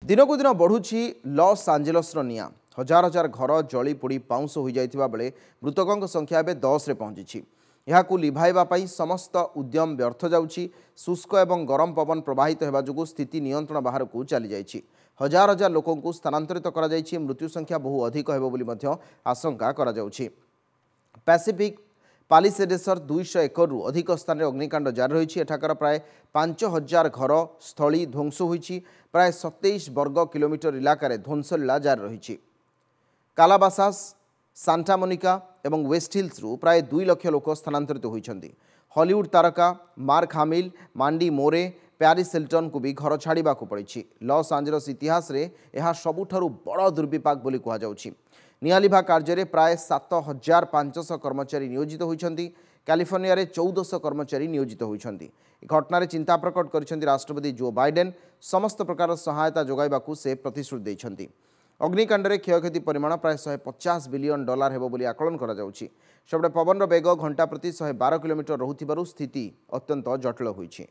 दिनकू दिन बढ़ुची लॉस एंजेलस्र निया हजार हजार घर जली पोड़ी पाउंस हो जाइथिबा बेले मृतकों संख्या एवं 10 रे पहुंची। यहाकू लिभाइबा पई समस्त उद्यम व्यर्थ जाउची। शुष्क एवं गरम पवन प्रवाहित होगा जो स्थिति नियंत्रण बाहर को चली जाइछि। हजार हजार लोकों को स्थानांतरित करा जाइछि। मृत्यु संख्या बहु अधिक हेबो बोली मध्य आशंका करा जाउछि। पैसिफिक पालिसेडेसर 200 एकरु अधिक स्थान में अग्निकांड जारी रही। एठाकर प्राय 5000 घर स्थली ध्वंस होइछि। प्राय 27 वर्ग किलोमीटर इलाकार ध्वंसलीला जारी रही। कालाबासास, सांटा मोनिका और वेस्ट हिल्स रु प्राय 2 लाख लोक स्थानांतरित होइछन्ति। हॉलीवुड तारका मार्क हामिल, मांडी मोरे, प्यारिस हिल्टन को भी घर छाड़ा पड़ी। लॉस एंजेलस इतिहास रे यह सबुठारु बड़ दुर्विपाक बोली कहा जाउछि। नियालिभा कार्य प्राय 7500 कर्मचारी नियोजित होइछन्ति। कैलिफोर्निया रे 1400 कर्मचारी नियोजित होइछन्ति। घटना चिंता प्रकट करिसेंति राष्ट्रपति जो बाइडेन। समस्त प्रकार सहायता जोगाइबाकू से प्रतिश्रुति दैछन्ति। अग्निकांड रे क्षयक्षति परिमाण प्राय $150 बिलियन हेबो बोली आकलन करा जाउछि। सेबडे पवन बेग घंटा प्रति 112 किलोमीटर रहुथिबारु स्थिति अत्यंत जटिल होइछि।